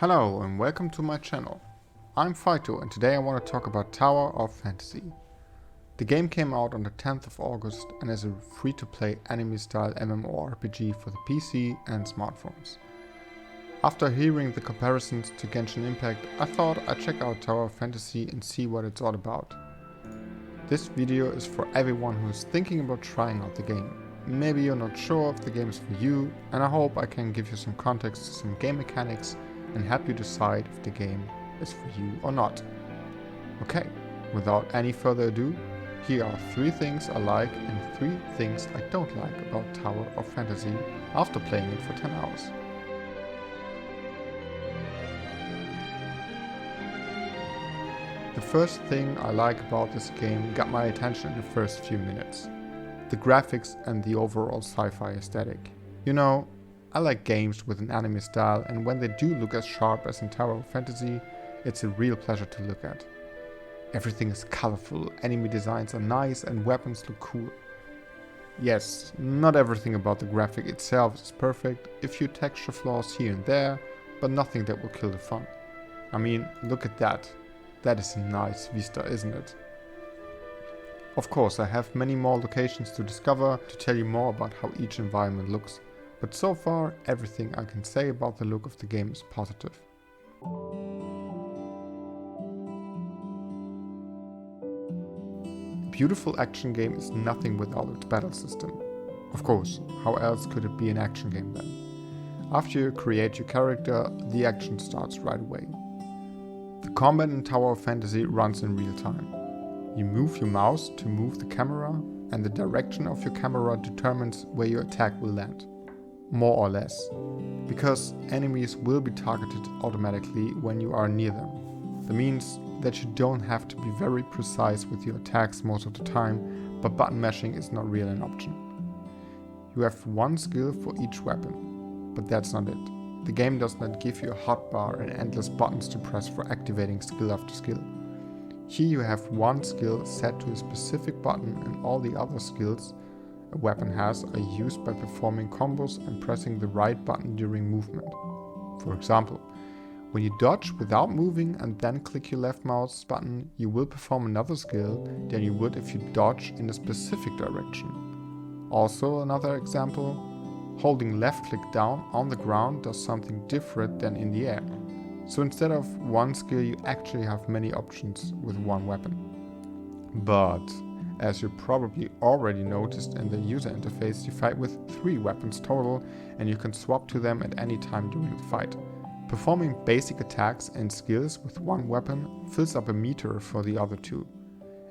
Hello and welcome to my channel. I'm Faito and today I want to talk about Tower of Fantasy. The game came out on the 10th of August and is a free-to-play anime-style MMORPG for the PC and smartphones. After hearing the comparisons to Genshin Impact, I thought I'd check out Tower of Fantasy and see what it's all about. This video is for everyone who is thinking about trying out the game. Maybe you're not sure if the game is for you, and I hope I can give you some context to some game mechanics and help you decide if the game is for you or not. Okay, without any further ado, here are 3 things I like and 3 things I don't like about Tower of Fantasy after playing it for 10 hours. The first thing I like about this game got my attention in the first few minutes. The graphics and the overall sci-fi aesthetic. You know, I like games with an anime style, and when they do look as sharp as in Tower of Fantasy, it's a real pleasure to look at. Everything is colorful, enemy designs are nice, and weapons look cool. Yes, not everything about the graphic itself is perfect, a few texture flaws here and there, but nothing that will kill the fun. I mean, look at that. That is a nice vista, isn't it? Of course, I have many more locations to discover to tell you more about how each environment looks. But so far, everything I can say about the look of the game is positive. A beautiful action game is nothing without its battle system. Of course, how else could it be an action game then? After you create your character, the action starts right away. The combat in Tower of Fantasy runs in real time. You move your mouse to move the camera, and the direction of your camera determines where your attack will land. More or less, because enemies will be targeted automatically when you are near them. That means that you don't have to be very precise with your attacks most of the time, but button mashing is not really an option. You have one skill for each weapon, but that's not it. The game does not give you a hotbar and endless buttons to press for activating skill after skill. Here you have one skill set to a specific button, and all the other skills a weapon has are used by performing combos and pressing the right button during movement. For example, when you dodge without moving and then click your left mouse button, you will perform another skill than you would if you dodge in a specific direction. Also, another example, holding left click down on the ground does something different than in the air. So instead of one skill, you actually have many options with one weapon. But as you probably already noticed in the user interface, you fight with 3 weapons total, and you can swap to them at any time during the fight. Performing basic attacks and skills with one weapon fills up a meter for the other 2.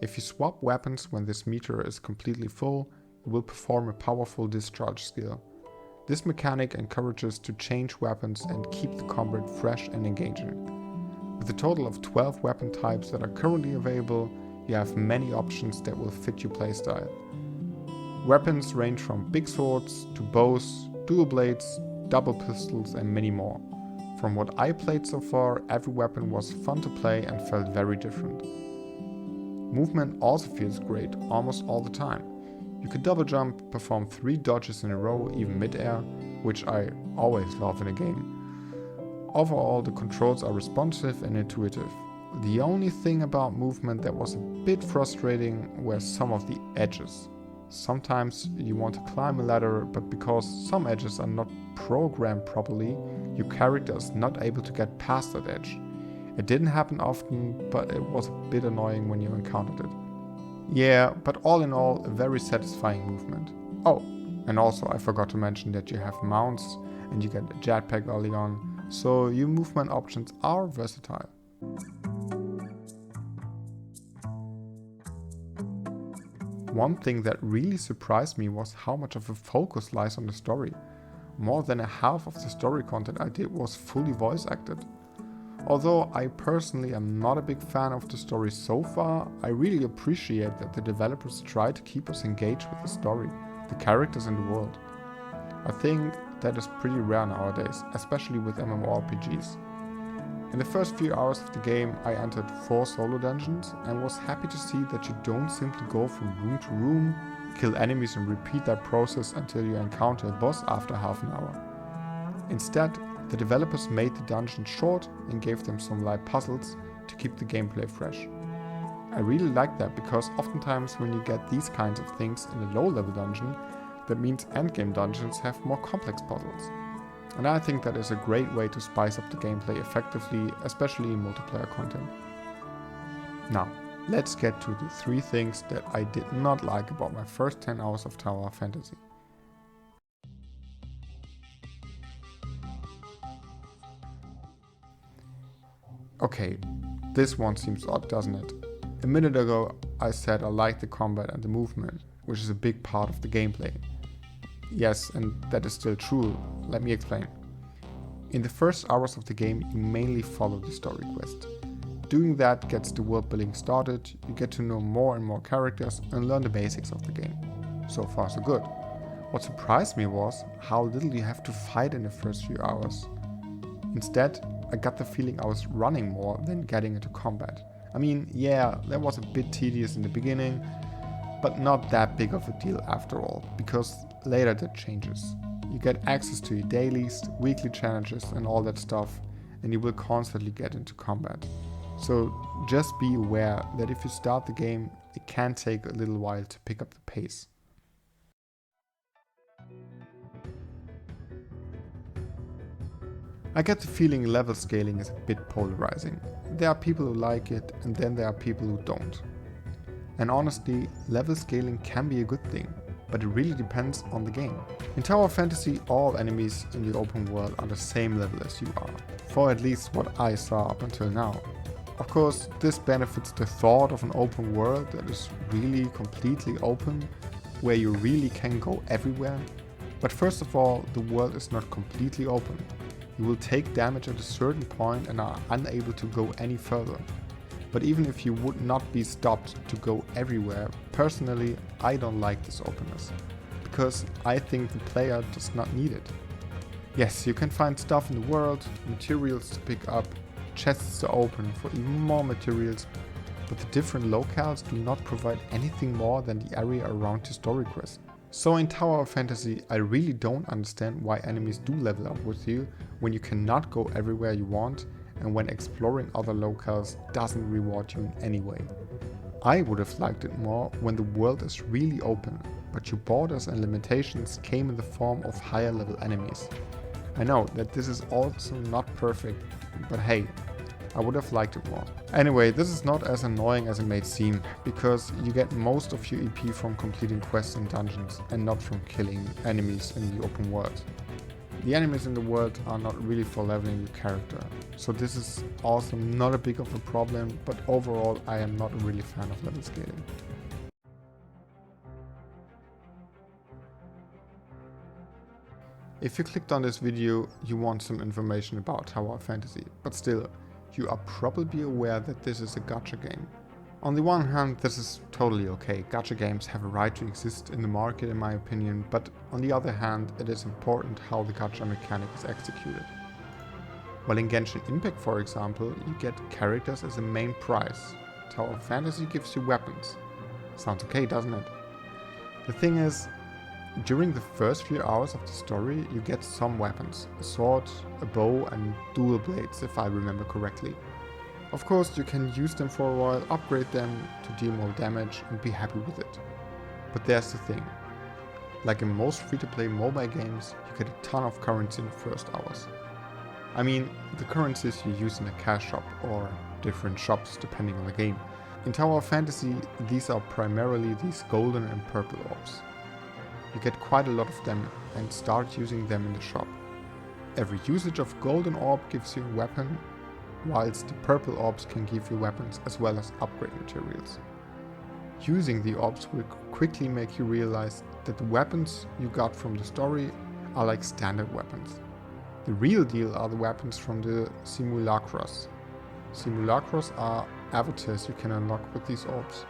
If you swap weapons when this meter is completely full, you will perform a powerful discharge skill. This mechanic encourages to change weapons and keep the combat fresh and engaging. With a total of 12 weapon types that are currently available, you have many options that will fit your playstyle. Weapons range from big swords to bows, dual blades, double pistols and many more. From what I played so far, every weapon was fun to play and felt very different. Movement also feels great almost all the time. You can double jump, perform 3 dodges in a row, even mid-air, which I always love in a game. Overall, the controls are responsive and intuitive. The only thing about movement that was a bit frustrating were some of the edges. Sometimes you want to climb a ladder, but because some edges are not programmed properly, your character is not able to get past that edge. It didn't happen often, but it was a bit annoying when you encountered it. Yeah, but all in all, a very satisfying movement. Oh, and also I forgot to mention that you have mounts and you get a jetpack early on, so your movement options are versatile. One thing that really surprised me was how much of a focus lies on the story. More than a half of the story content I did was fully voice acted. Although I personally am not a big fan of the story so far, I really appreciate that the developers try to keep us engaged with the story, the characters and the world. I think that is pretty rare nowadays, especially with MMORPGs. In the first few hours of the game, I entered 4 solo dungeons and was happy to see that you don't simply go from room to room, kill enemies and repeat that process until you encounter a boss after half an hour. Instead, The developers made the dungeons short and gave them some light puzzles to keep the gameplay fresh. I really like that because oftentimes when you get these kinds of things in a low-level dungeon, that means endgame dungeons have more complex puzzles. And I think that is a great way to spice up the gameplay effectively, especially in multiplayer content. Now, let's get to the 3 things that I did not like about my first 10 hours of Tower Fantasy. Okay, this one seems odd, doesn't it? A minute ago I said I liked the combat and the movement, which is a big part of the gameplay. Yes, and that is still true. Let me explain. In the first hours of the game, you mainly follow the story quest. Doing that gets the world building started, you get to know more and more characters and learn the basics of the game. So far so good. What surprised me was how little you have to fight in the first few hours. Instead, I got the feeling I was running more than getting into combat. I mean, yeah, that was a bit tedious in the beginning, but not that big of a deal after all, because later that changes. You get access to your dailies, weekly challenges and all that stuff, and you will constantly get into combat. So just be aware that if you start the game, it can take a little while to pick up the pace. I get the feeling level scaling is a bit polarizing. There are people who like it and then there are people who don't. And honestly, level scaling can be a good thing, but it really depends on the game. In Tower Fantasy, all enemies in the open world are the same level as you are, for at least what I saw up until now. Of course, this benefits the thought of an open world that is really completely open, where you really can go everywhere. But first of all, the world is not completely open. You will take damage at a certain point and are unable to go any further. But even if you would not be stopped to go everywhere, personally I don't like this openness, because I think the player does not need it. Yes, you can find stuff in the world, materials to pick up, chests to open for even more materials, but the different locales do not provide anything more than the area around the story quest. So in Tower of Fantasy, I really don't understand why enemies do level up with you when you cannot go everywhere you want and when exploring other locales doesn't reward you in any way. I would have liked it more when the world is really open, but your borders and limitations came in the form of higher level enemies. I know that this is also not perfect, but hey, I would have liked it more. Anyway, this is not as annoying as it may seem, because you get most of your EP from completing quests and dungeons and not from killing enemies in the open world. The enemies in the world are not really for leveling your character, so this is also not a big of a problem, but overall I am not a really fan of level scaling. If you clicked on this video, you want some information about Tower Fantasy, but still, you are probably aware that this is a gacha game. On the one hand, this is totally okay. Gacha games have a right to exist in the market in my opinion, but on the other hand, it is important how the gacha mechanic is executed. While in Genshin Impact, for example, you get characters as a main prize. Tower Fantasy gives you weapons. Sounds okay, doesn't it? The thing is, during the first few hours of the story, you get some weapons, a sword, a bow and dual blades if I remember correctly. Of course, you can use them for a while, upgrade them to deal more damage and be happy with it. But there's the thing. Like in most free-to-play mobile games, you get a ton of currency in the first hours. I mean, the currencies you use in a cash shop or different shops depending on the game. In Tower Fantasy, these are primarily these golden and purple orbs. You get quite a lot of them and start using them in the shop. Every usage of golden orb gives you a weapon, whilst the purple orbs can give you weapons as well as upgrade materials. Using the orbs will quickly make you realize that the weapons you got from the story are like standard weapons. The real deal are the weapons from the simulacras. Simulacras are avatars you can unlock with these orbs.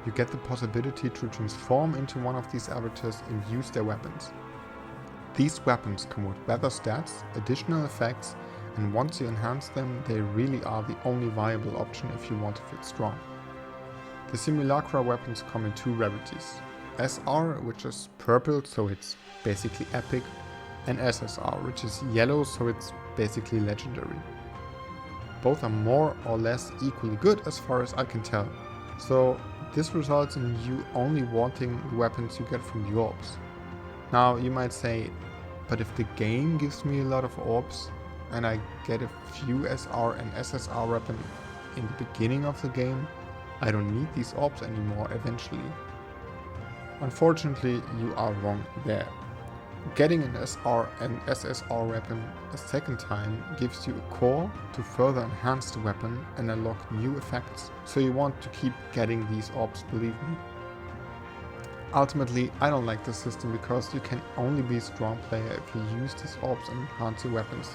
You get the possibility to transform into one of these avatars and use their weapons. These weapons come with weather stats, additional effects, and once you enhance them, they really are the only viable option if you want to feel strong. The simulacra weapons come in 2 rarities. SR, which is purple, so it's basically epic, and SSR, which is yellow, so it's basically legendary. Both are more or less equally good as far as I can tell. So this results in you only wanting the weapons you get from the orbs. Now you might say, but if the game gives me a lot of orbs and I get a few SR and SSR weapons in the beginning of the game, I don't need these orbs anymore eventually. Unfortunately, you are wrong there. Getting an SR and SSR weapon a second time gives you a core to further enhance the weapon and unlock new effects, so you want to keep getting these orbs, believe me. Ultimately, I don't like this system because you can only be a strong player if you use these orbs and enhance your weapons.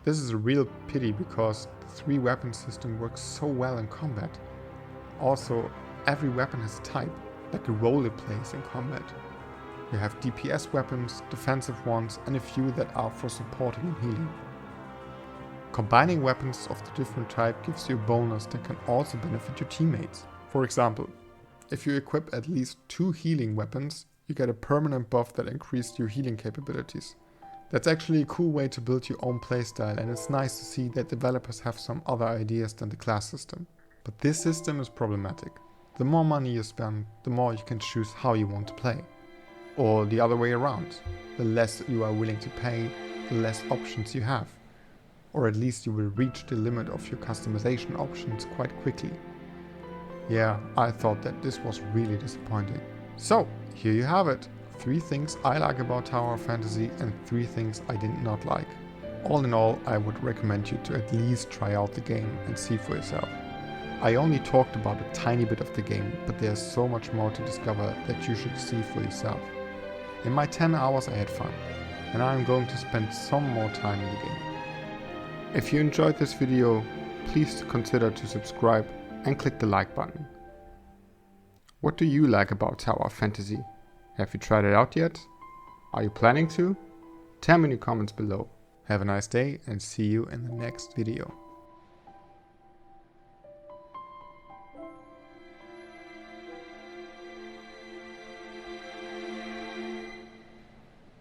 This is a real pity because the 3 weapon system works so well in combat. Also, every weapon has a type, like a role it plays in combat. You have DPS weapons, defensive ones, and a few that are for supporting and healing. Combining weapons of the different type gives you a bonus that can also benefit your teammates. For example, if you equip at least 2 healing weapons, you get a permanent buff that increases your healing capabilities. That's actually a cool way to build your own playstyle, and it's nice to see that developers have some other ideas than the class system. But this system is problematic. The more money you spend, the more you can choose how you want to play. Or the other way around. The less you are willing to pay, the less options you have. Or at least you will reach the limit of your customization options quite quickly. Yeah, I thought that this was really disappointing. So, here you have it. 3 things I like about Tower of Fantasy and 3 things I did not like. All in all, I would recommend you to at least try out the game and see for yourself. I only talked about a tiny bit of the game, but there's so much more to discover that you should see for yourself. In my 10 hours I had fun, and I'm going to spend some more time in the game. If you enjoyed this video, please consider to subscribe and click the like button. What do you like about Tower of Fantasy? Have you tried it out yet? Are you planning to? Tell me in the comments below. Have a nice day and see you in the next video.